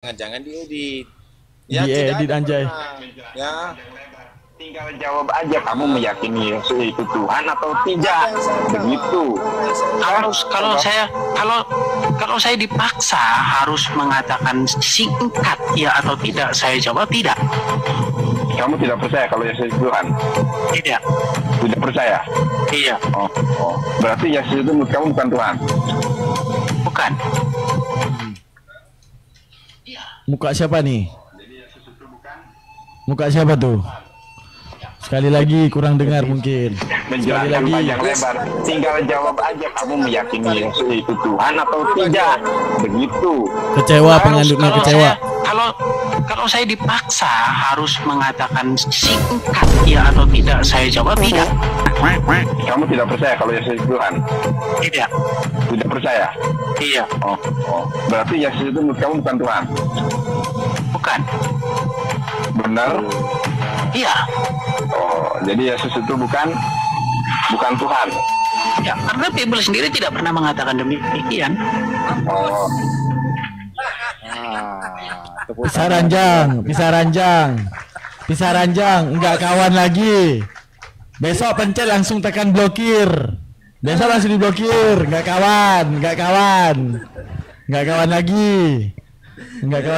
Jangan diedit. Ya tidak Diedit ada anjay. pernah. Ya. Tinggal jawab aja, kamu meyakini Yesus itu Tuhan atau tidak, begitu. Kalau saya dipaksa harus mengatakan singkat ya atau tidak, saya jawab tidak. Kamu tidak percaya kalau Yesus itu Tuhan? Tidak. Tidak percaya? Iya. Oh. Berarti Yesus itu menurut kamu bukan Tuhan? Bukan. Muka siapa nih? Muka siapa tuh? Sekali lagi kurang dengar mungkin. Sekali Menjelaskan lagi. panjang lebar. Tinggal jawab aja, kamu meyakini Yesus itu Tuhan atau tidak, begitu. Kecewa pengandutnya kecewa. Kalau saya dipaksa harus mengatakan singkat ya atau tidak, saya jawab tidak. Kamu tidak percaya kalau Yesus itu Tuhan? Tidak. Tidak percaya? Iya. Oh. Berarti Yesus itu menurut kamu bukan Tuhan? Bukan. Benar? Iya. Oh, jadi Yesus itu bukan Tuhan. Ya, karena Bible sendiri tidak pernah mengatakan demikian. Oh. Pisah ranjang, enggak kawan lagi. Besok pencet langsung tekan blokir. Besok langsung diblokir, enggak kawan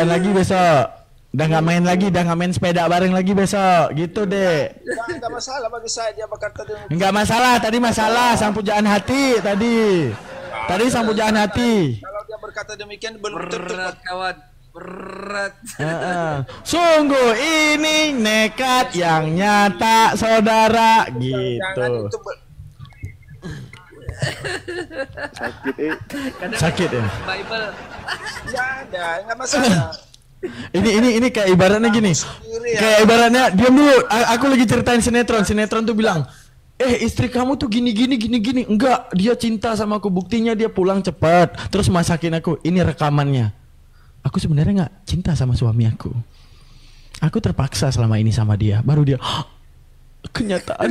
lagi besok. Udah nggak main lagi, udah nggak main sepeda bareng lagi besok, gitu deh. Enggak masalah bagi saya dia berkata demikian. Enggak masalah, tadi masalah sang pujaan hati tadi. Tadi sang pujaan hati. Kalau dia berkata demikian belum tentu. Berat kawan, berat. Sungguh ini nekat yang nyata, saudara, Jangan gitu. itu Sakit ya. Bible. ya ada, enggak masalah. Ini kayak ibaratnya gini. Kayak ibaratnya diam dulu. Aku lagi ceritain sinetron. Sinetron tuh bilang, istri kamu tuh gini. Enggak, dia cinta sama aku. Buktinya dia pulang cepat. Terus masakin aku. Ini rekamannya. Aku sebenarnya nggak cinta sama suami aku. Aku terpaksa selama ini sama dia. Baru dia kenyataan.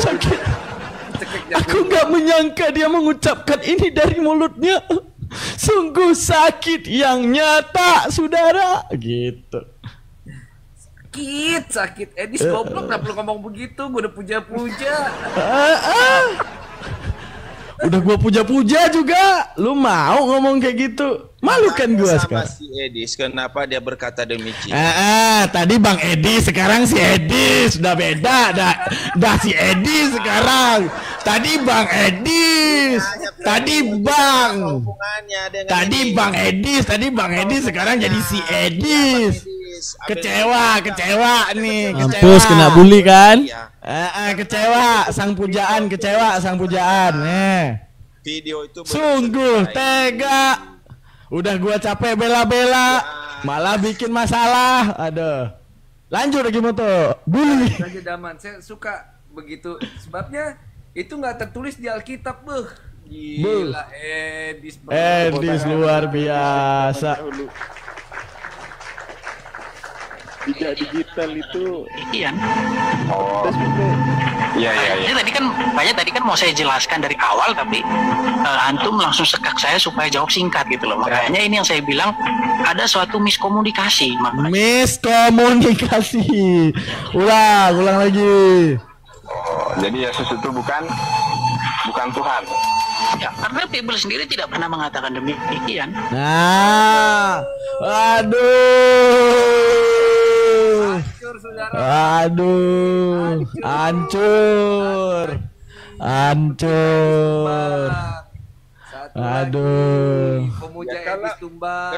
Sakit. Aku nggak menyangka dia mengucapkan ini dari mulutnya. Sungguh sakit yang nyata, saudara. Gitu. Sakit. Edis goblok, nggak perlu ngomong begitu. Gue udah puja-puja. Udah gua puja-puja juga. Lu mau ngomong kayak gitu? Malu kan gua sekarang. Si Edis, kenapa dia berkata demikian? Tadi Bang Edi, sekarang si Edis. Udah beda, dah si Edis sekarang. Tadi Bang Edis. Tadi Bang. Bang Edis sekarang jadi si Edis. Kecewa nih, kecewa. Mampus kena bully kan? Kecewa sang pujaan. Video itu Sungguh tega. Udah gua capek bela-bela, malah bikin masalah. Aduh. Lanjut lagi moto. Bully. Raja Daman, saya suka begitu. Sebabnya itu nggak tertulis di Alkitab, Gila, Edis luar biasa. Tidak digital itu. Iya. Oh. Iya. Tadi kan mau saya jelaskan dari awal, tapi antum langsung sekak saya supaya jawab singkat gitu loh. Makanya ini yang saya bilang ada suatu miskomunikasi. Miskomunikasi. Ulang lagi. Oh, jadi Yesus itu bukan Tuhan. Ya, karena Bible sendiri tidak pernah mengatakan demikian. Nah, aduh, hancur. Aduh. Pemuja Edis tumbang.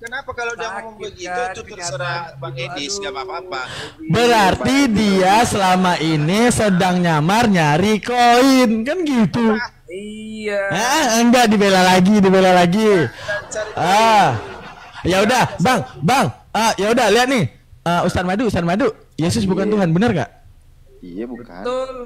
Kenapa kalau dia ngomong begitu itu terserah Bang Edis, gak apa-apa. Berarti dia selama ini sedang nyamar nyari koin, kan gitu. Iya. Enggak dibela lagi. Ya udah, Bang. Ya udah lihat nih. Ustaz Madu. Yesus bukan Tuhan, benar gak? Iya bukan. Betul.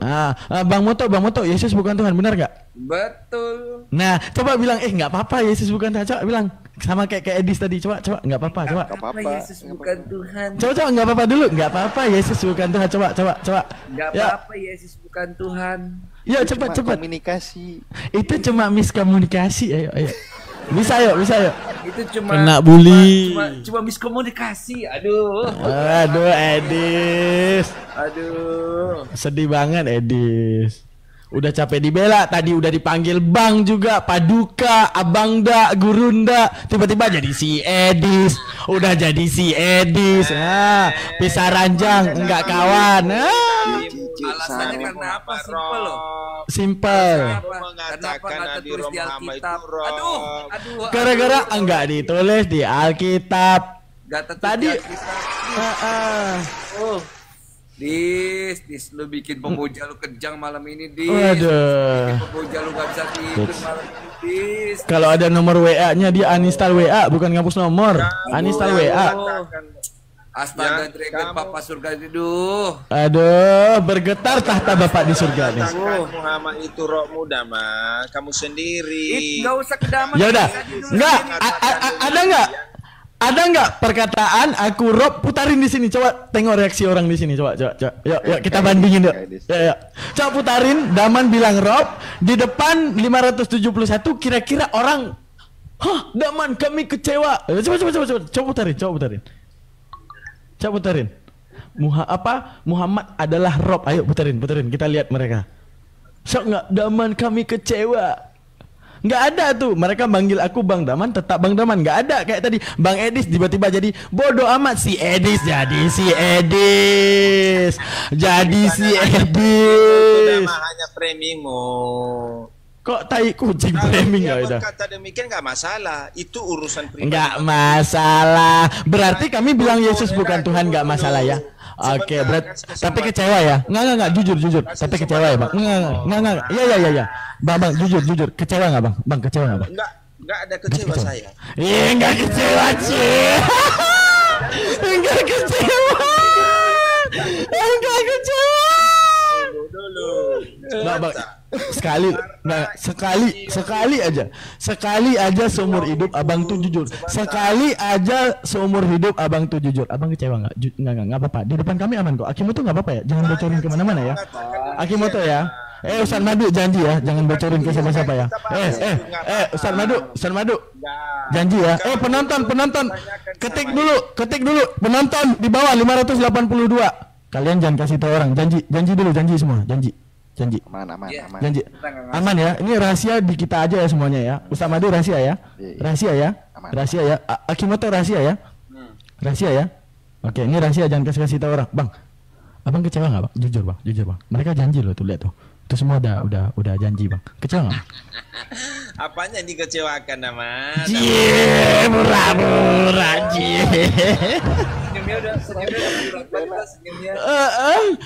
Bang Moto, Yesus bukan Tuhan, benar gak? Betul. Nah, coba bilang, nggak apa-apa Yesus bukan Tuhan. Coba bilang, sama kayak Edis tadi. Coba, nggak apa-apa. Coba. Nggak apa-apa. Yesus bukan Tuhan. Coba nggak apa-apa dulu. Nggak apa-apa Yesus bukan Tuhan. Coba. Nggak apa-apa Yesus bukan Tuhan. Ya cepat. Komunikasi. Itu cuma miskomunikasi. Ayo. Bisa yuk, bisa yuk. Itu cuma Kena bully. Cuma miskomunikasi. Aduh. Aduh, Edis. Aduh. Sedih banget, Edis. Udah capek dibela, tadi udah dipanggil Bang juga, Paduka, Abangda, Gurunda, tiba-tiba jadi si Edis. Udah jadi si Edis. Nah, pisah ranjang, enggak kawan. Alasannya karena apa? Simpel loh. Simple. Kenapa nggak tertulis di Alkitab? Aduh. Gara-gara enggak ditulis di Alkitab. Tadi Oh. Dis, lu bikin pemuja lu kejang malam ini, Dis. Waduh. Bikin pemuja lu gak bisa tidur malam ini, Dis. Kalau ada nomor WA-nya dia uninstall WA, bukan ngapus nomor. Uninstall WA. Astaga, Dragon Papa surga itu. Aduh, bergetar tahta Bapak di surga nih. Muhammad itu roh muda mah, kamu sendiri. Enggak usah kedamaian. Ya udah. Enggak, ada enggak? Ada enggak perkataan aku Rob, putarin di sini, coba tengok reaksi orang di sini, coba. Yuk kita bandingin yuk. Ya. Coba putarin, Daman bilang Rob, di depan 571 kira-kira orang, "Hah, Daman kami kecewa." Coba putarin. Muhammad adalah Rob. Ayo putarin, kita lihat mereka. Sok enggak, Daman kami kecewa. Nggak ada tuh, mereka manggil aku Bang Daman, tetap Bang Daman. Nggak ada kayak tadi Bang Edis tiba-tiba jadi bodoh amat. Si Edis jadi si Edis. Itu hanya framingmu. Kok tai kucing framing ya udah. Kata demikian nggak masalah, itu urusan pribadi. Nggak masalah. Berarti kami bilang Yesus bukan Tuhan, nggak masalah ya. Oke, berarti tapi kecewa ya? Nggak, jujur. Tapi kecewa ya, Bang? Nggak. Iya. Bang, jujur. Kecewa nggak, Bang? Bang, kecewa nggak, Bang? Nggak ada kecewa saya. Nggak kecewa, Ci. Nggak kecewa. Dulu. Bang, sekali aja seumur hidup abang tuh jujur. Sekali aja seumur hidup abang tuh jujur. Abang kecewa nggak? Nggak apa-apa. Di depan kami aman kok. Akimoto nggak apa-apa ya. Jangan bocorin kemana-mana ya. Akimoto ya. Ustaz Madu janji ya, jangan bocorin ke siapa-siapa ya. Ustaz Madu. Janji ya. Penonton. Ketik dulu. Penonton di bawah 582. Kalian jangan kasih tahu orang. Janji dulu, janji semua. Janji. Aman. Janji. Aman ya. Ini rahasia di kita aja ya semuanya ya. Ustaz Madu rahasia ya. Rahasia ya. Akimoto rahasia ya. Rahasia ya. Oke, ini rahasia, jangan kasih tahu orang. Bang. Abang kecewa enggak, Bang? Jujur, Bang. Mereka janji loh tuh, lihat tuh. Itu semua udah janji, Bang. Kecewa enggak? Apanya yang dikecewakan nama? Pura-pura.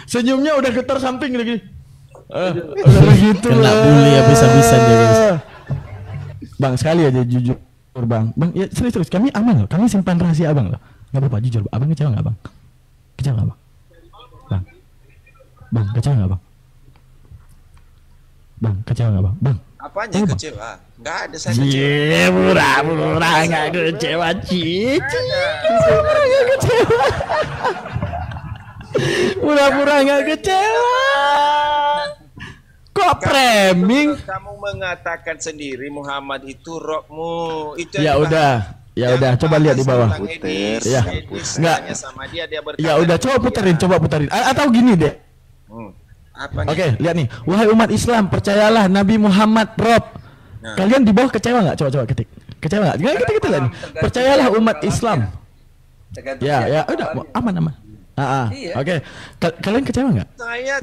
Senyumnya udah getar samping lagi. Udah gitu. Kena bully habis-habisan dia, guys. Bang, sekali aja jujur, Bang. Bang, ya serius, kami aman loh. Kami simpan rahasia Abang loh. Enggak apa-apa, jujur. Abang kecewa enggak, Bang? Kecewa enggak, Bang? Bang, kecewa nggak, Bang? Bang, kecewa nggak, Bang? Bang, apanya kecewa? Nggak ada saya kecewa. Pura-pura nggak kecewa, Pura-pura nggak kecewa. Kok framing? Kamu mengatakan sendiri Muhammad itu rohmu. Itu ya udah, coba lihat di bawah. Ya, nggak. Ya udah, coba puterin. Atau gini deh. Oke, lihat nih. Wahai umat Islam, percayalah Nabi Muhammad Rob. Kalian di bawah kecewa nggak? Coba ketik. Kecewa nggak? Ketik lihat nih. Percayalah umat Islam. Ya, udah aman. Oke. Kalian kecewa nggak?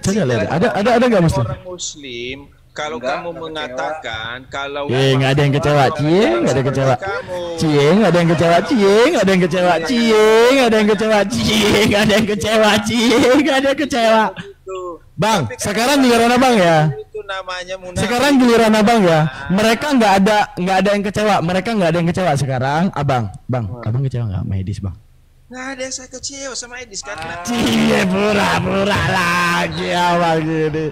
Coba lihat. Ada nggak Muslim? Orang Muslim. Kalau kamu mengatakan kalau nggak ada yang kecewa, nggak ada yang kecewa, nggak ada yang kecewa, nggak ada yang kecewa, nggak ada yang kecewa, nggak ada yang kecewa, nggak ada yang kecewa. Bang, sekarang giliran Abang ya. Sekarang giliran Abang ya. Mereka nggak ada yang kecewa, sekarang Abang kecewa nggak sama Edis, Bang? Nggak ada, saya kecewa sama Edis karena pura-pura lagi Abang gini.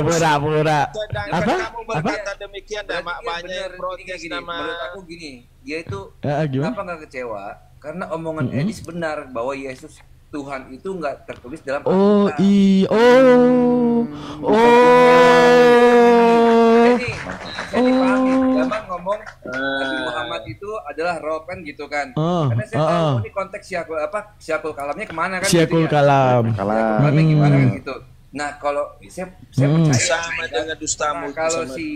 Pura-pura. Apa? Kamu berkata demikian dan banyak protes nama. Menurut aku gini, dia itu gimana? kenapa nggak kecewa? Karena omongan Edis benar bahwa Yesus Tuhan itu nggak tertulis dalam Alkitab. Jadi Nabi Muhammad itu adalah roh kan gitu kan. Karena saya tahu ini konteks syakul kalamnya kemana kan Syakul gitu ya. kalam. Kalamnya gimana kan gitu. Nah, kalau saya percaya Sama dengan dustamu. kalau si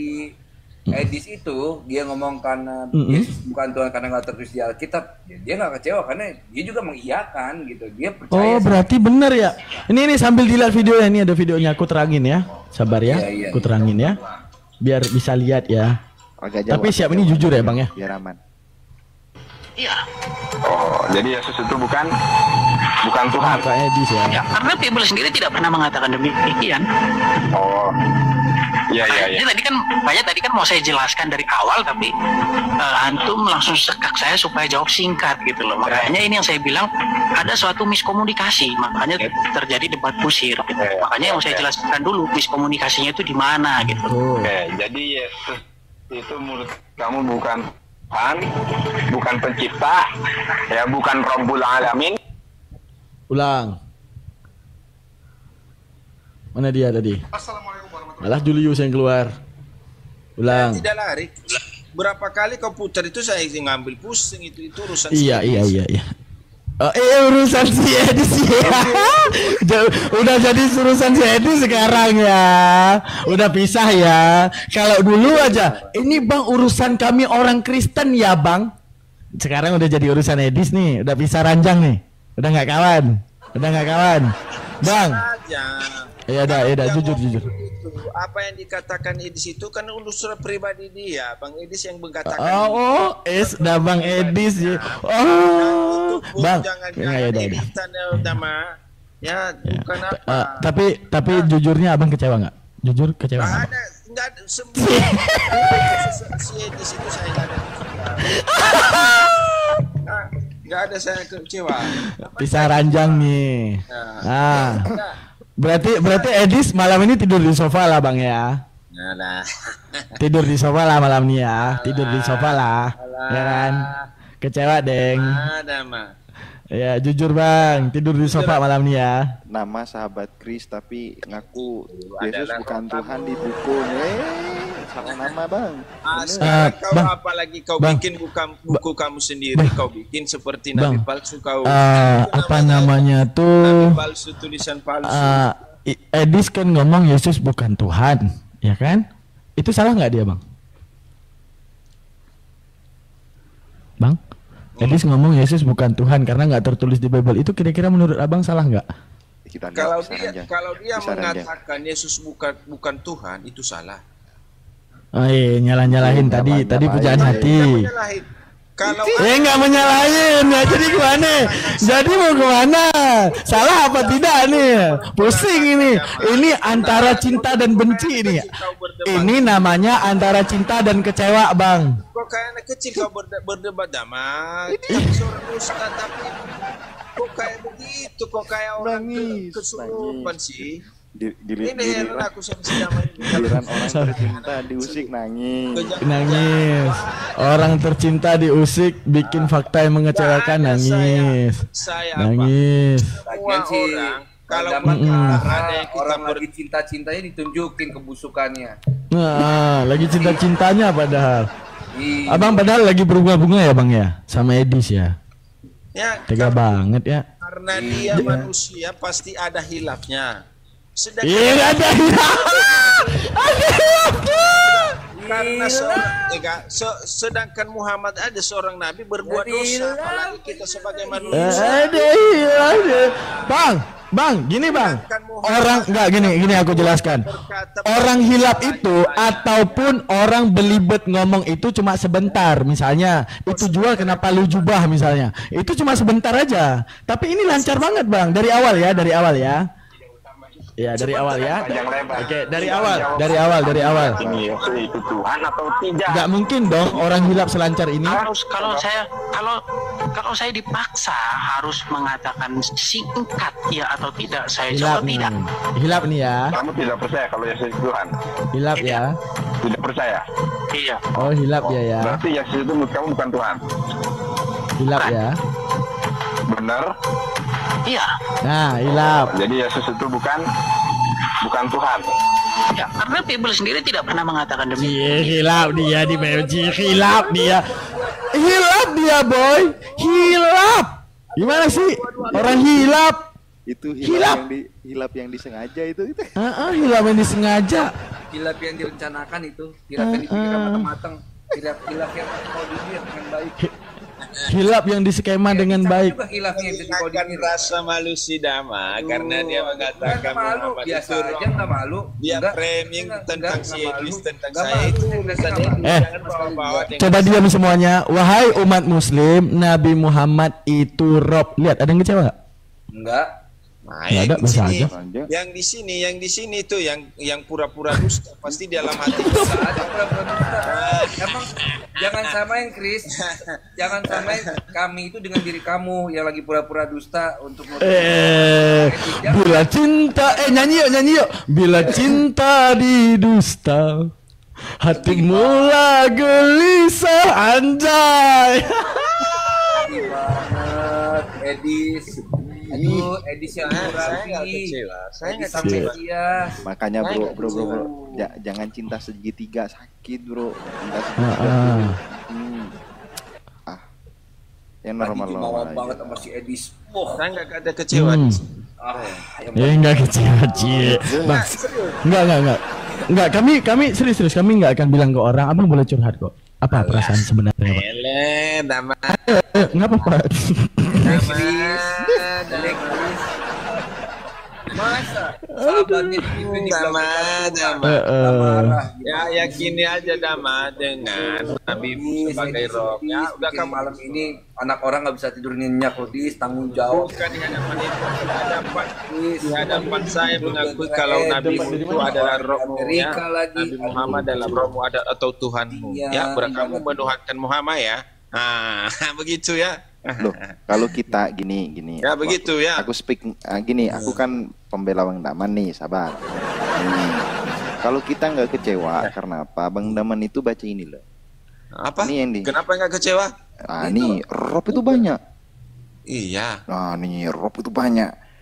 Edis itu dia ngomong karena Yesus bukan Tuhan karena nggak tertulis di Alkitab, dia nggak kecewa karena dia juga mengiyakan gitu. Dia percaya. Oh, berarti benar ya. Ini sambil dilihat videonya, ini ada videonya, aku terangin ya. Sabar ya, aku terangin ya. Biar bisa lihat ya. Tapi siap ini jujur ya, Bang ya. Biar aman. Iya. Oh, jadi Yesus itu bukan Tuhan. Kak Edis ya. Ya, karena Bible sendiri tidak pernah mengatakan demikian. Oh. Iya. Banyak tadi kan mau saya jelaskan dari awal, tapi antum langsung sekak saya supaya jawab singkat gitu loh. Makanya ini yang saya bilang ada suatu miskomunikasi, makanya terjadi debat kusir. Gitu. Makanya yang mau saya jelaskan dulu miskomunikasinya itu di mana gitu. Oke, jadi Yesus itu menurut kamu bukan Tuhan, bukan pencipta, ya bukan Rabbul Alamin. Ulang. Mana dia tadi? Malah Julius yang keluar. Ulang. Tidak lari. Berapa kali komputer itu saya ngambil pusing itu urusan. Iya. Urusan si Edis ya. Udah jadi urusan si Edis sekarang ya. Udah pisah ya. Kalau dulu aja, ini Bang urusan kami orang Kristen ya Bang. Sekarang udah jadi urusan Edis nih. Udah pisah ranjang nih. Udah nggak kawan. Bang. Ya udah jujur. Apa yang dikatakan Edis itu kan urusan pribadi dia, Bang Edis yang mengatakan. Bang Edis ya. Bang. Bukan apa. Tapi jujurnya Abang kecewa nggak? Jujur kecewa nggak? Nggak ada semua. Si Edis itu saya nggak ada. Nggak ada saya kecewa. Pisah ranjang nih. Berarti Edis malam ini tidur di sofa lah Bang ya. Tidur di sofa lah malam ini ya. Tidur di sofa lah. Ya kan? Kecewa deng. Ya jujur Bang, tidur di sofa malam ini ya. Nama sahabat Kris tapi ngaku Yesus bukan Tuhan di buku. Salah nama Bang. Kau apalagi kau bikin buku kamu sendiri, kau bikin seperti nabi palsu kau. Apa namanya tuh? Nabi palsu, tulisan palsu. Edis kan ngomong Yesus bukan Tuhan, ya kan? Itu salah nggak dia Bang? Bang? Edis ngomong Yesus bukan Tuhan karena nggak tertulis di Bible. Itu kira-kira menurut Abang salah nggak? Kalau dia mengatakan Yesus bukan Tuhan, itu salah. Nyalahin tadi pujaan hati. Kalau nggak menyalahin ya, jadi gimana? Jadi mau kemana? Salah apa tidak nih? Pusing ini. Ini antara cinta dan benci ini. Ini namanya antara cinta dan kecewa Bang. Kok kayak anak kecil kau berdebat damai. Seorang ustaz tapi kok kayak begitu, kok kayak orang kesurupan sih. Giliran orang tercinta diusik nangis. Orang tercinta diusik bikin fakta yang mengecewakan nangis. Kalau orang lagi cinta-cintanya ditunjukin kebusukannya. Nah, lagi cinta-cintanya padahal. Abang padahal lagi berbunga-bunga ya Bang ya sama Edis ya. Tega banget ya. Karena dia manusia pasti ada hilafnya. Karena sedangkan Muhammad ada seorang nabi berbuat dosa, apalagi kita sebagai manusia. Bang, gini Bang. Orang gini aku jelaskan. Orang hilaf itu ataupun orang belibet ngomong itu cuma sebentar, misalnya itu jual kenapa lu jubah misalnya. Itu cuma sebentar aja. Tapi ini lancar banget Bang dari awal ya. Ya dari awal ya. Oke, dari awal. Ini itu Tuhan atau tidak? Nggak mungkin dong orang hilaf selancar ini. Kalau saya dipaksa harus mengatakan singkat ya atau tidak, saya hilaf coba tidak. Hilaf nih ya. Kamu tidak percaya kalau Yesus Tuhan? Hilaf ya. Tidak percaya? Iya. Oh hilaf ya. Berarti Yesus itu menurut kamu bukan Tuhan? Hilaf ya. Benar? Iya. Nah hilaf. Jadi Yesus itu bukan Tuhan. Ya, karena Bible sendiri tidak pernah mengatakan demikian. Hilap dia di BMJ, hilap dia. Hilap dia, boy. Hilap. Gimana sih? Orang hilap. Itu Hilap. hilap yang disengaja itu. Hilap yang disengaja. Hilap yang direncanakan itu, hilap yang dipikirkan matang-matang, hilap yang dikoordinir dengan baik. Hilap yang diskema dengan baik. Juga hilap yang Akan dikoordinir. rasa malu si Dama karena dia mengatakan malu, Muhammad biasa itu aja nggak malu. dia Enggak, framing enggak, tentang enggak si malu. Idris tentang Enggak saya malu, itu enggak tadi malu. jangan bawa-bawa dengan Coba diam semuanya. Wahai umat muslim, Nabi Muhammad itu Rob. Lihat, ada yang kecewa nggak? Enggak. Nah, Nggak ada, bahasa aja. yang di sini tuh yang pura-pura dusta pasti di dalam hati. Enggak ada pura-pura dusta. Emang jangan samain Chris. Jangan samain kami itu dengan diri kamu yang lagi pura-pura dusta untuk Bila cinta, nyanyi yuk. Bila cinta didusta, hati mula gelisah, anjay. banget Edis. Aduh, Edis yang Saya nggak rapi. kecewa. Saya Edis nggak sampai kecewa. dia. Makanya Saya bro, nggak bro, kecewa. jangan cinta segitiga, sakit bro. Cinta Ah, segitiga. ah. Yang Tadi normal jumawa normal banget aja. sama si Edis. Wah, Saya nggak ada kecewa di sini. yang Enggak kecewa, Cie. Bang, enggak. Kami serius. Kami nggak akan bilang ke orang. Abang boleh curhat kok. Apa perasaan sebenarnya, Pak? Ele, Dama, Nggak apa-apa. Chris. Masa sahabatnya dipimpin di Dama, belakang Dama. marah. Ya yakini aja Dama dengan Nabimu sebagai roh. Ya udah kamu malam ini anak orang nggak bisa tidur nyenyak Rodis, tanggung jawab. bukan di hadapan itu, di hadapan saya mengakui kalau Nabimu itu adalah rohmu ya. Amerika lagi. Nabi Muhammad adalah rohmu atau Tuhanmu. Iya. Ya, berkamu menuhankan Muhammad ya. Ah, begitu ya. Loh, kalau kita gini. Ya begitu ya. Aku speak gini, aku kan pembela Bang Daman nih, sabar. Kalau kita nggak kecewa karena apa? Bang Daman itu baca ini loh. Apa? Ini yang di. Kenapa nggak kecewa? Ah, nih, Rob itu banyak. Iya. Nah, nih Rob itu banyak.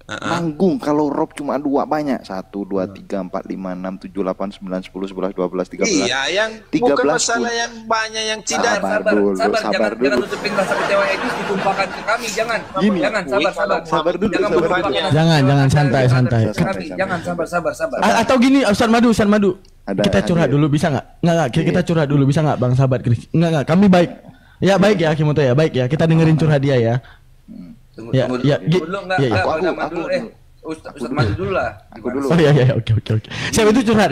Manggung kalau Rob cuma 2 banyak. 1, 2, 3, 4, 5, 6, 7, 8, 9, 10, 11, 12, 13. Iya, yang 13 bukan masalah pun. yang banyak yang tidak. Sabar dulu. Jangan tutupin rasa kecewa Edis ditumpahkan ke kami, jangan. Gini. Jangan, Sabar dulu, Jangan sabar menumpahkan dulu. rasa Jangan, kecewa santai. kami. Jangan, sabar. Atau gini, Ustaz Madu. Ada Kita curhat hadir. dulu bisa nggak? Nggak. Kita curhat dulu bisa nggak, Bang Sahabat Chris? Nggak. Kami baik. Ya baik ya, Kimoto ya, baik ya. Kita dengerin curhat dia ya. Tunggu Ya, dulu. ya, Tunggu dulu enggak? ya, ya. Aku dulu. Ustaz Madu dulu lah. Aku dulu. Oh iya, oke. Siapa itu curhat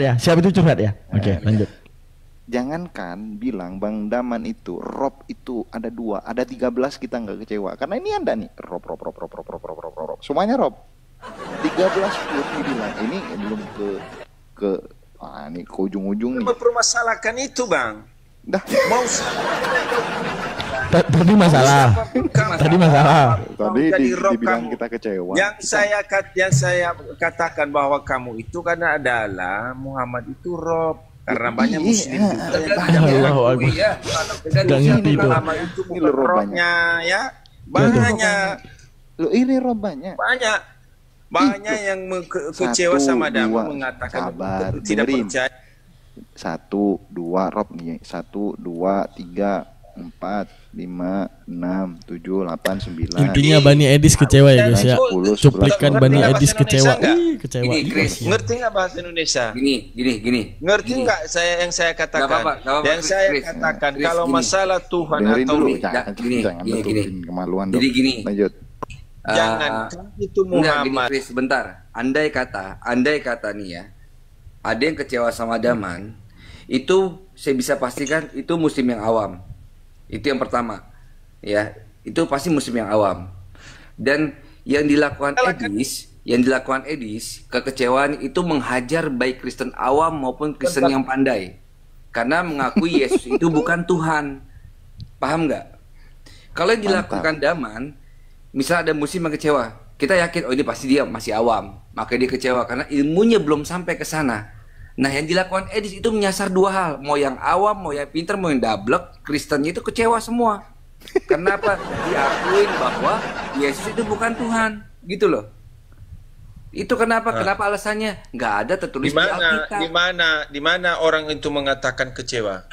ya? Oke, lanjut. Jangankan bilang Bang Daman itu, Rob itu ada 2, ada 13 kita nggak kecewa. Karena ini ada nih, Rob. Semuanya Rob. 13 pun dibilang ini belum ke ini ke ujung-ujung nih. Mempermasalahkan itu, Bang. Dah, Mau Tadi masalah. Tadi masalah. tadi jadi roh dibilang kamu. kita kecewa. Yang saya katakan bahwa kamu itu karena adalah Muhammad itu roh. Karena banyak muslim juga yang Allahu Akbar. Iya. Nggak ngerti itu. Muhammad itu Ini bukan roh rohnya ya. Banyak. Lo ini Rob banyak. Banyak yang kecewa 1, sama Dama 2, mengatakan sabar, tidak dengerin. percaya. 1, 2 Rob nih. 1, 2, 3, 4, 5, 6, 7, 8, 9. Intinya Bani Edis kecewa ya guys ya. 10, Cuplikan 11, Bani 12. Edis kecewa. Nggak? Kecewa. Ini Chris. Ngerti nggak bahasa Indonesia? Gini. Ngerti nggak yang saya katakan? Nggak apa-apa, Yang saya Chris. katakan Chris, kalau gini. masalah Tuhan Dengerin atau dulu, tidak, jangan gini, nutupin kemaluan dong. Jadi gini. Lanjut. jangan itu Enggak, gini Muhammad. Chris, sebentar. Andai kata nih ya, ada yang kecewa sama Daman, itu saya bisa pastikan itu muslim yang awam. Itu yang pertama. Ya, itu pasti muslim yang awam. Dan yang dilakukan Edis, kekecewaan itu menghajar baik Kristen awam maupun Kristen yang pandai. Karena mengakui Yesus itu bukan Tuhan. Paham nggak? Kalau yang dilakukan Daman, misal ada muslim yang kecewa, kita yakin oh ini pasti dia masih awam, maka dia kecewa karena ilmunya belum sampai ke sana. Nah, yang dilakukan Edis itu menyasar 2 hal, mau yang awam, mau yang pinter, mau yang dablek, Kristennya itu kecewa semua. Kenapa? Diakuin bahwa Yesus itu bukan Tuhan, gitu loh. Itu kenapa? Kenapa alasannya? Nggak ada tertulis di Alkitab. Di mana orang itu mengatakan kecewa?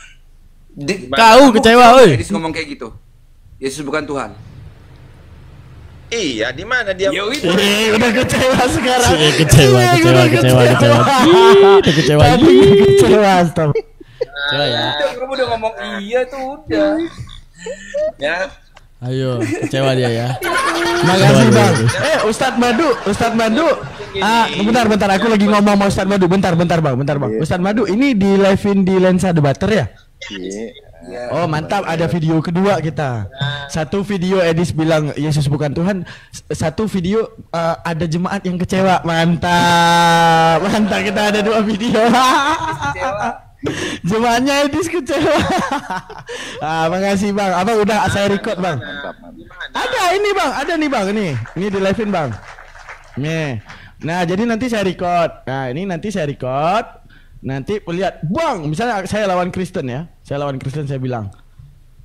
Kau kecewa, oi. Edis ngomong kayak gitu. Yesus bukan Tuhan. Iya, di mana dia? Udah kecewa sekarang. Kecewa. Stop. Kecewa ya. Kamu udah ngomong iya tuh udah. Ya. Ayo, kecewa dia ya. Makasih Bang. Ustadz Madu. Bentar, aku lagi ngomong sama Ustadz Madu. Bentar Bang. Ustadz Madu, ini di live-in di Lensa Debater ya? Iya. Oh mantap, ada video kedua kita. Satu video Edis bilang Yesus bukan Tuhan. Satu video ada jemaat yang kecewa. Mantap, kita ada 2 video. Jemaatnya Edis kecewa. Makasih Bang. Abang udah saya record Bang. Mantap. Ada nih Bang. Ini di live-in Bang. Nih. Nah jadi nanti saya record. Nanti lihat Bang, misalnya saya lawan Kristen ya. Saya bilang,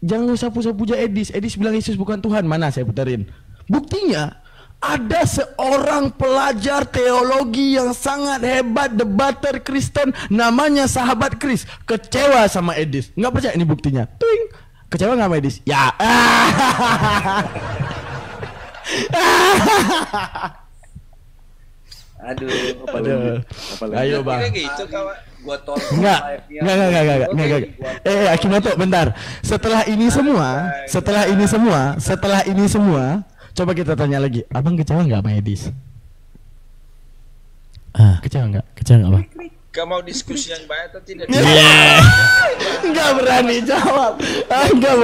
jangan usah puja Edis. Edis bilang Yesus bukan Tuhan. Mana saya puterin. Buktinya ada seorang pelajar teologi yang sangat hebat, debater Kristen, namanya sahabat Kris, kecewa sama Edis. Nggak percaya, ini buktinya. Tuing. Kecewa nggak sama Edis? Ya. Aduh. Ayo Bang. Gitu kawan. Gua tolong. Enggak. Akimoto, bentar. Setelah ini semua, coba kita tanya lagi. Abang kecewa nggak sama Edis? Kecewa nggak Bang? Kamu mau diskusi yang baik atau tidak? Nggak berani jawab. Enggak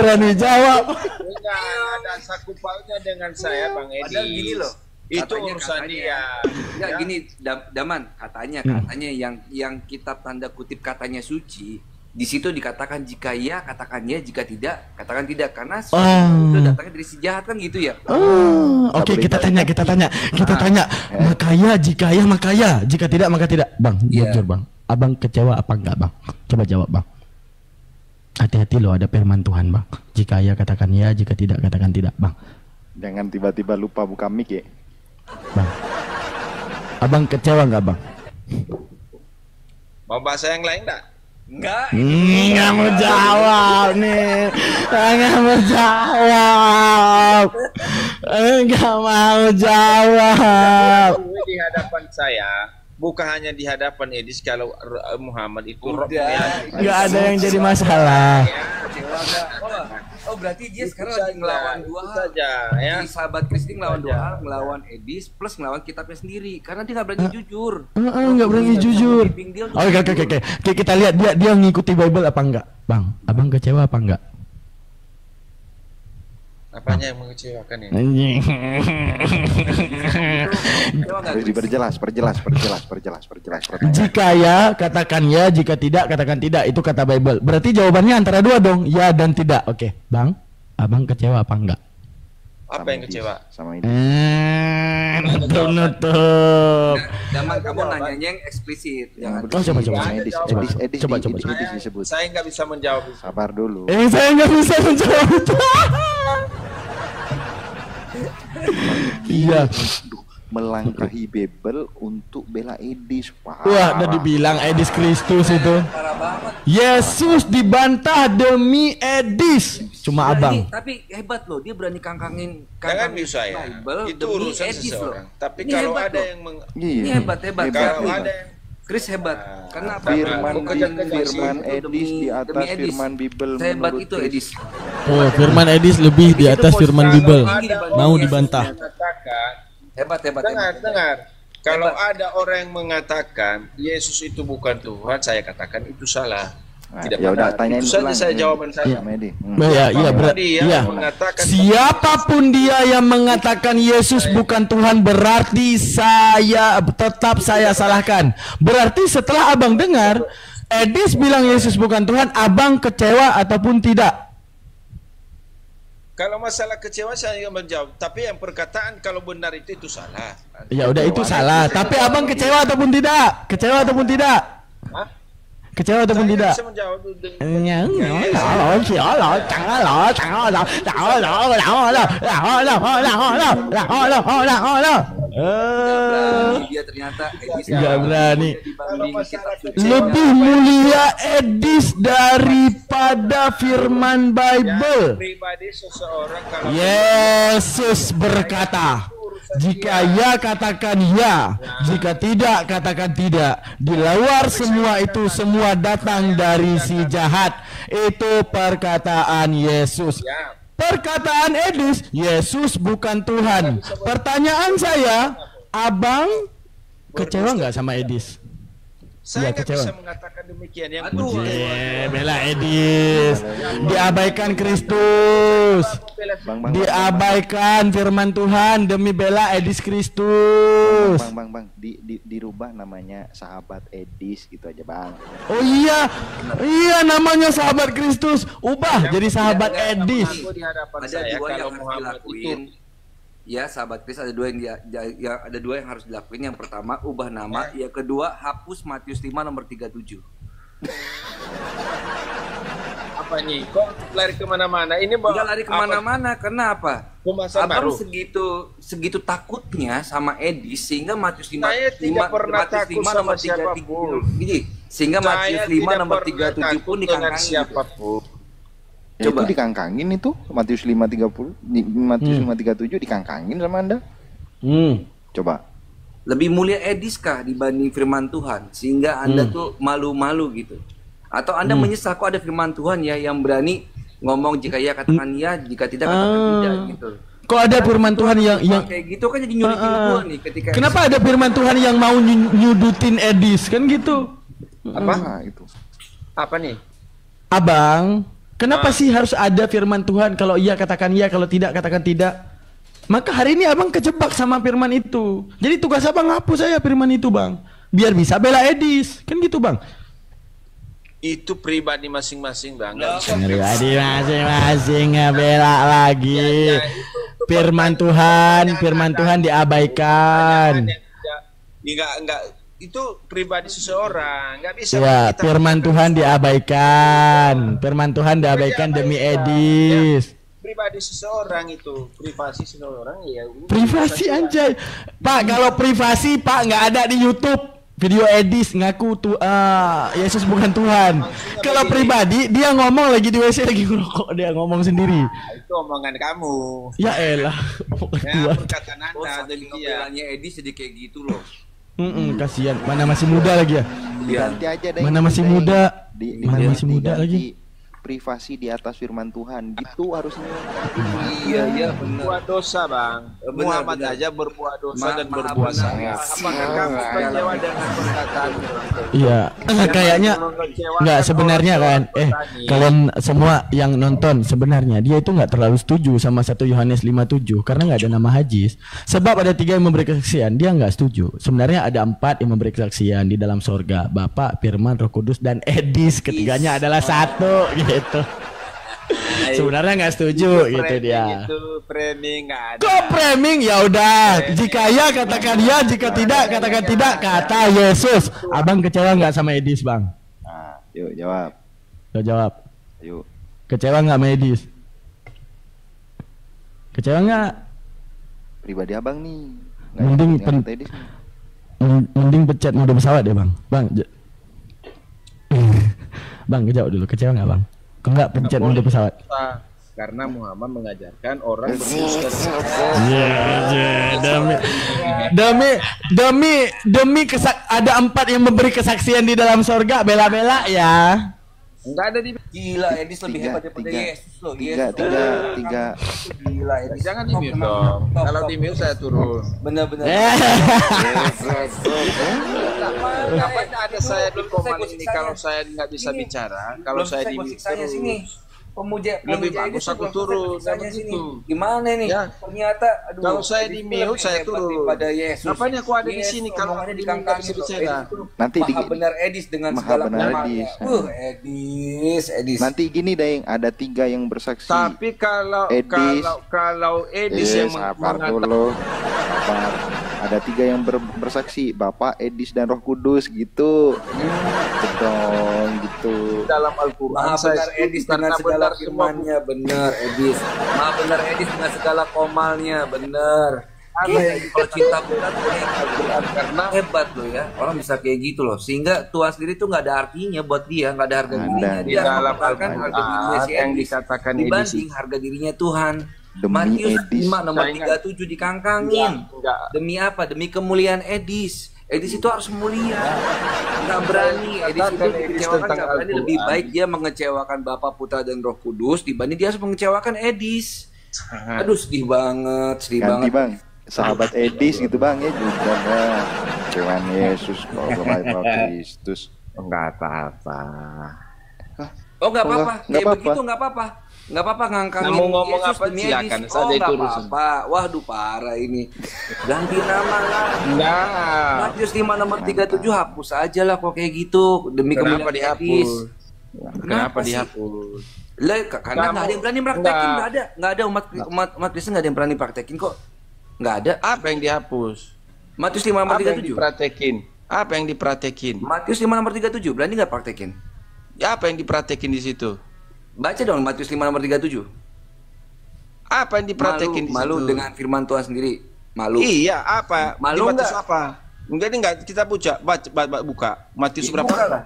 ada saku pautnya dengan saya Bang Edis. Padahal gini loh. Itu urusan dia. Ya gini, Daman, katanya yang kitab tanda kutip katanya suci, di situ dikatakan jika iya katakan ya, jika tidak katakan tidak, karena itu datangnya dari si jahat kan gitu ya. Oke, kita tanya. Makaya jika ya makaya, jika tidak maka tidak. Bang, jujur Bang. Abang kecewa apa enggak Bang? Coba jawab Bang. Hati-hati loh, ada firman Tuhan Bang. Jika ya katakan ya, jika tidak katakan tidak Bang. Jangan tiba-tiba lupa buka mic ya. Bang, abang kecewa nggak Bang? Mau bahasa yang lain enggak? Nggak mau jawab nih. Nggak mau jawab. Di hadapan saya, bukan hanya di hadapan Edis, kalau Muhammad itu nggak ada yang jadi masalah. Oh berarti dia sekarang lagi ngelawan dua hal saja ya. Sahabat Kristi ngelawan dua hal, ngelawan Edis plus ngelawan kitabnya sendiri, karena dia nggak berani jujur. Nggak berani jujur. Oke. Kita lihat dia ngikuti Bible apa enggak, Bang? Abang kecewa apa enggak? Apanya yang mengecewakan ini? Perjelas. Jika ya katakan ya, jika tidak katakan tidak. Itu kata Bible. Berarti jawabannya antara dua dong, ya dan tidak. Oke, Bang, abang kecewa apa enggak? Apa yang kecewa? Sama ini. Nutup. Daman, kamu nanyanya yang eksplisit. Coba. Disebut. Saya nggak bisa menjawab. Sabar dulu. Saya nggak bisa menjawab itu. Iya. Melangkahi Bible untuk bela Edis. Wah, udah dibilang Edis Kristus itu. Yesus dibantah demi Edis. Cuma abang. Tapi hebat loh, dia berani kangkangin Jangan bisa ya. Itu urusan seseorang. Tapi kalau ada yang ini hebat. Kalau ada yang Chris hebat. Karena firman Edis di atas firman Bible. Hebat itu Edis. Oh, firman Edis lebih di atas firman Bible. Mau dibantah. Hebat. Dengar. Kalau ada orang yang mengatakan Yesus itu bukan Tuhan, saya katakan itu salah. Tidak ya udah, tanyain itu saja saya jawaban saya. Iya. Siapapun dia yang mengatakan Yesus bukan Tuhan, berarti saya salahkan. Berarti setelah abang dengar Edis bilang Yesus bukan Tuhan, abang kecewa ataupun tidak? Kalau masalah kecewa saya menjawab, tapi yang perkataan kalau benar itu salah. Ya udah, itu salah. Tapi abang kecewa ataupun tidak? Kecewa ataupun tidak? Kecewa ataupun tidak? Saya menjawab Dia ternyata Edis Nggak berani. dibanding kitab suci. Lebih mulia Edis daripada firman Bible. Pribadi seseorang kalau Yesus berkata, jika ya katakan ya, jika tidak katakan tidak. Di luar semua itu semua datang dari si jahat. Itu perkataan Yesus. Perkataan Edis, Yesus bukan Tuhan. Pertanyaan saya, abang kecewa nggak sama Edis? saya nggak kecewa. bisa mengatakan demikian. Yang Bela Edis, diabaikan Kristus, diabaikan firman Tuhan demi bela Edis Kristus. Bang, dirubah namanya sahabat Edis gitu aja bang. Oh iya namanya sahabat Kristus, ubah jadi sahabat Edis. Di hadapan Ada saya dua yang kalau harus Muhammad dilakuin. Ya, sahabat Kristus ada dua ada dua yang harus dilakuin. Yang pertama ubah nama, yang kedua hapus Matius 5 nomor 37. apa nih? Kok lari kemana-mana? Ini Enggak lari kemana-mana, karena apa? Pembahasan Abang baru. segitu takutnya sama Edis sehingga Matius 5 Saya tidak pernah takut sama siapapun. Gini, sehingga Matius 5 nomor 37 pun dengan dikangkangin. siapapun. Coba itu dikangkangin itu Matius 5:30, Matius 5:37 dikangkangin sama Anda. Coba. Lebih mulia Edis kah dibanding firman Tuhan sehingga Anda tuh malu-malu gitu? Atau Anda menyesal kok ada firman Tuhan ya yang berani ngomong jika ya katakan ya, jika tidak katakan tidak gitu. Kok ada firman Tuhan yang kayak gitu kan jadi nyulitin gua nih ketika kenapa ada firman Tuhan yang mau nyudutin Edis kan gitu? Apa? Nah, itu. Apa nih? Abang, kenapa sih harus ada firman Tuhan? Kalau iya katakan iya, kalau tidak katakan tidak. Maka hari ini abang kejebak sama firman itu. Jadi tugas abang hapus saya firman itu bang, biar bisa bela Edis, kan gitu bang. Itu pribadi masing-masing bang. Nggak bisa. Pribadi masing-masing ngebela lagi. Firman Tuhan diabaikan. Enggak itu pribadi seseorang, nggak bisa. Ya, firman Tuhan diabaikan. Firman Tuhan diabaikan demi Edis. Pribadi seseorang itu, privasi seseorang ya. Privasi anjay. Pak, kalau privasi Pak nggak ada di YouTube. Video Edis ngaku tuh Yesus bukan Tuhan. Kalau pribadi dia ngomong lagi di WC lagi ngerokok, dia ngomong sendiri. Itu omongan kamu. Ya elah. Ya, perkataan Anda dari demikian. nobelanya Edis jadi kayak gitu loh. Kasihan. Mana masih muda lagi ya? Diganti aja deh. Mana masih muda? Mana masih muda diganti lagi? Privasi di atas firman Tuhan gitu harusnya. Iya benar. Berbuat dosa bang. Muhammad aja berbuat dosa dan berbuat salah. Apakah kamu kecewa dengan perkataan? Iya, kayaknya nggak sebenarnya kan. Kalian semua yang nonton sebenarnya dia itu nggak terlalu setuju sama 1 Yohanes 5:7 karena nggak ada nama Hajis. Sebab ada 3 yang memberi kesaksian, dia nggak setuju. Sebenarnya ada 4 yang memberi kesaksian di dalam sorga, Bapa, Firman, Roh Kudus, dan Edis. Ketiganya adalah 1 gitu. Sebenarnya nggak setuju gitu dia. Itu framing nggak ada. Kok framing? Ya udah, jika ya katakan ya, jika tidak katakan tidak, kata Yesus. Abang kecewa nggak sama Edis bang? Nah, yuk jawab. Lo jawab. Yuk. Kecewa nggak sama Edis? Kecewa nggak? Pribadi abang nih. Mending mending pecat mode pesawat deh bang. Bang kejawab dulu, kecewa nggak bang? Enggak pencet mode pesawat. Karena Muhammad mengajarkan orang demi ada 4 yang memberi kesaksian di dalam sorga, bela-bela ya. Enggak ada di Gila, Edis lebih hebat daripada Yesus loh. Tiga. Gila, Edis. Jangan di mute dong. Kalau di mute saya turun. Benar-benar. Ngapain ada saya di koman ini kalau saya nggak bisa bicara? Kalau saya di mute terus. Pemuja lebih bagus aku turun sini. Gimana nih? Ya. Ternyata aduh. Kalau saya di mute saya turun. Pada Yesus. Ngapain aku ada di sini kalau ada di nggak bisa bicara? Nanti Maha benar Edis dengan segala Edis. Edis. Nanti gini deh, ada 3 yang bersaksi. Tapi kalau Edis yang sabar dulu. Sabar. Ada 3 yang bersaksi, Bapak, Edis, dan Roh Kudus gitu. Dong gitu. Dalam Al-Qur'an Maha benar Edis dengan segala firman-Nya, benar Edis. Maha benar Edis dengan segala komalnya, benar. Kalau cinta buta tuh karena hebat loh ya, orang bisa kayak gitu loh, sehingga Tuhan sendiri tuh nggak ada artinya buat dia, nggak ada harga dirinya. Di Dia dalam mengatakan harga dirinya si yang Edis dikatakan dibanding Edis. harga dirinya Tuhan. Demi Matius Edis. 5 nomor Saya ingat. 37 dikangkangin. Enggak. Demi apa? Demi kemuliaan Edis. Edis itu harus mulia. Nggak berani. Edis itu Katakan Edis dikecewakan, tentang nggak berani. Lebih Al-Quran. baik dia mengecewakan Bapa, Putra dan Roh Kudus dibanding dia harus mengecewakan Edis. Aduh, sedih banget, sedih Ganti banget. bang, sahabat Edis gitu bang ya juga bang. Kecewaan Yesus kalau Bapak Kristus. Enggak apa-apa. Oh nggak apa-apa, Nggak kayak apa-apa. begitu nggak apa-apa. Nggak apa-apa ngangkangin Mau ngomong Yesus apa, demi silakan, Edis. saja Oh itu nggak urusan. apa-apa. Waduh parah ini. Ganti nama lah. Enggak. Matius 5 nomor 37 hapus aja lah kok kayak gitu demi Kenapa kemuliaan Edis. dihapus? Kenapa Kenapa sih? dihapus? Lah karena nggak ada yang berani praktekin, Enggak. nggak ada umat Kristen nggak ada yang berani praktekin kok. Nggak ada. Apa yang dihapus? Matius 5 nomor Apa yang 37. dipratekin? Apa yang dipratekin? Matius 5 nomor 37 berani nggak praktekin? Ya, apa yang dipratekin di situ? Baca dong Matius 5 nomor 37. Apa yang dipratekin di situ? Malu dengan firman Tuhan sendiri. Malu. Iya, apa? Malu Di Matius nggak? apa? Enggak, ini enggak kita buka. Matius Buka berapa? lah.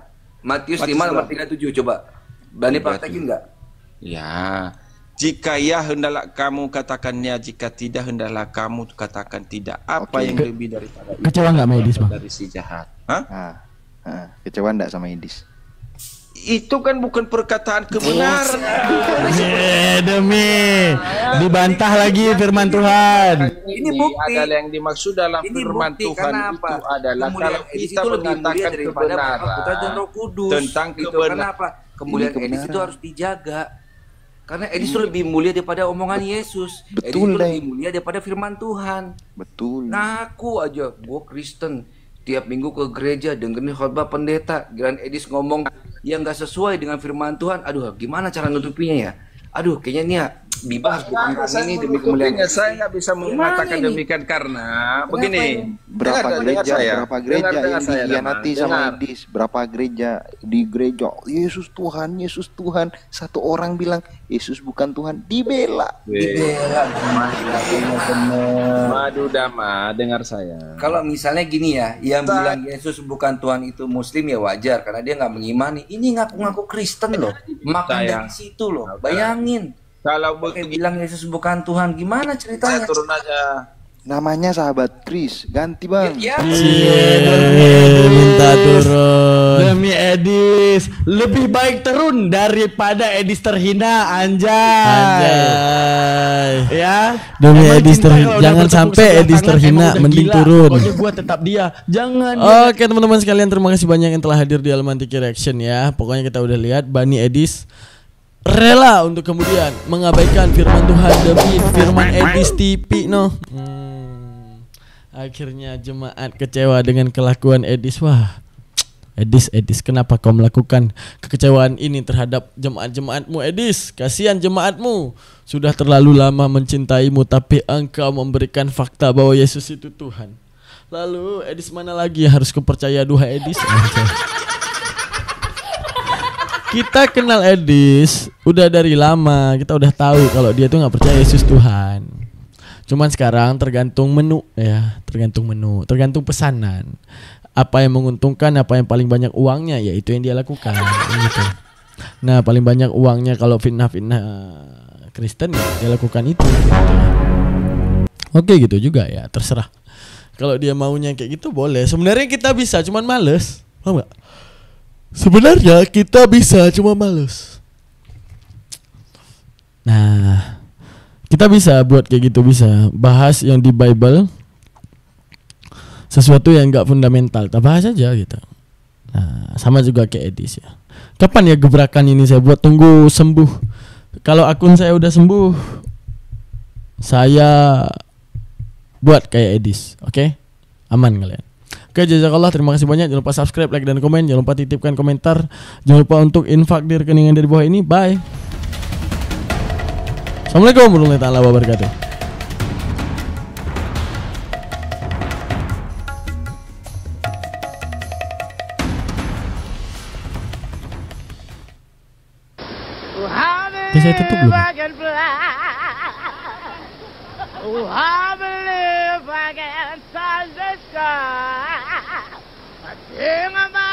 Matius Matius 5 nomor berapa? 37 coba. Berani 37. praktekin nggak? Ya. Jika ya hendaklah kamu katakan ya, jika tidak hendaklah kamu katakan tidak. Apa Oke. yang lebih daripada itu? Kecewa nggak sama Edis, Bang? Dari si jahat. Hah? Kecewa enggak sama Edis? Itu kan bukan perkataan kebenaran. Demi dibantah lagi firman Tuhan. Ini bukti. Adalah yang dimaksud dalam Ini firman bukti Tuhan karena itu apa? adalah Kemuliaan kalau Edis kita itu lebih mulia mengatakan daripada Bapa, Putra dan Roh kebenaran Kudus. tentang Gitu. kebenaran. Karena apa? Kemuliaan Ini Edis itu kebenaran. harus dijaga. Karena Edis itu lebih mulia daripada omongan Yesus. Edis Betul, itu Dai. lebih mulia daripada firman Tuhan. Betul. Ngaku aja, gue Kristen. Tiap minggu ke gereja dengerin khotbah pendeta. Giliran Edis ngomong yang nggak sesuai dengan firman Tuhan. Aduh, gimana cara nutupinya ya? Aduh, kayaknya nih ya bibas ini demi kemuliaan. Saya nggak bisa mengatakan ini? demikian karena begini. Berapa gereja yang saya, dikhianati Damar. sama Dengar. Edis? Berapa gereja di gereja Yesus Tuhan, Yesus Tuhan. Satu orang bilang Yesus bukan Tuhan, dibela. Madu Dama, dengar saya. Kalau misalnya gini ya, yang bilang Yesus bukan Tuhan itu Muslim ya wajar karena dia nggak mengimani. Ini ngaku-ngaku Kristen loh, makan Saya. dari situ loh. Bayangin, Kalau kayak begitu bilang Yesus bukan Tuhan, gimana saya ceritanya? turun aja. Namanya sahabat Kris, ganti bang. Ya, Minta turun. Demi Edis, lebih baik turun daripada Edis terhina, anjay. Anjay. Ya. Demi Emang Edis cinta terhina. kalau udah Jangan bertepuk sampai sebelah Edis tangan, terhina, emang udah mending gila. turun. Pokoknya gua tetap dia. Jangan. Oke teman-teman sekalian, terima kasih banyak yang telah hadir di Almantiki Reaction ya. Pokoknya kita udah lihat Bani Edis rela untuk kemudian mengabaikan firman Tuhan demi firman Edis TV no. Akhirnya jemaat kecewa dengan kelakuan Edis. Wah, Edis kenapa kau melakukan kekecewaan ini terhadap jemaat-jemaatmu Edis? Kasihan jemaatmu sudah terlalu lama mencintaimu, tapi engkau memberikan fakta bahwa Yesus itu Tuhan. Lalu Edis mana lagi yang harus kupercaya? Duha Edis. Kita kenal Edis udah dari lama, kita udah tahu kalau dia tuh nggak percaya Yesus Tuhan. Cuman sekarang tergantung menu ya, tergantung pesanan. Apa yang menguntungkan, apa yang paling banyak uangnya, ya itu yang dia lakukan gitu. Nah, paling banyak uangnya kalau fitnah-fitnah Kristen ya dia lakukan itu gitu. Oke gitu juga ya, terserah. Kalau dia maunya kayak gitu boleh. Sebenarnya kita bisa, cuman males. Paham gak? Sebenarnya kita bisa, cuma males. Nah, kita bisa buat kayak gitu, bisa bahas yang di Bible, sesuatu yang enggak fundamental, kita bahas aja gitu. Nah, sama juga kayak Edis ya. Kapan ya gebrakan ini saya buat? Tunggu sembuh. Kalau akun saya udah sembuh, saya buat kayak Edis, oke? Aman kalian. Oke, jazakallah, terima kasih banyak. Jangan lupa subscribe, like, dan komen. Jangan lupa titipkan komentar. Jangan lupa untuk infak di rekening yang dari bawah ini. Bye. Assalamualaikum warahmatullahi wabarakatuh. Saya tutup belum? Oh, I believe I can touch the sky. I think about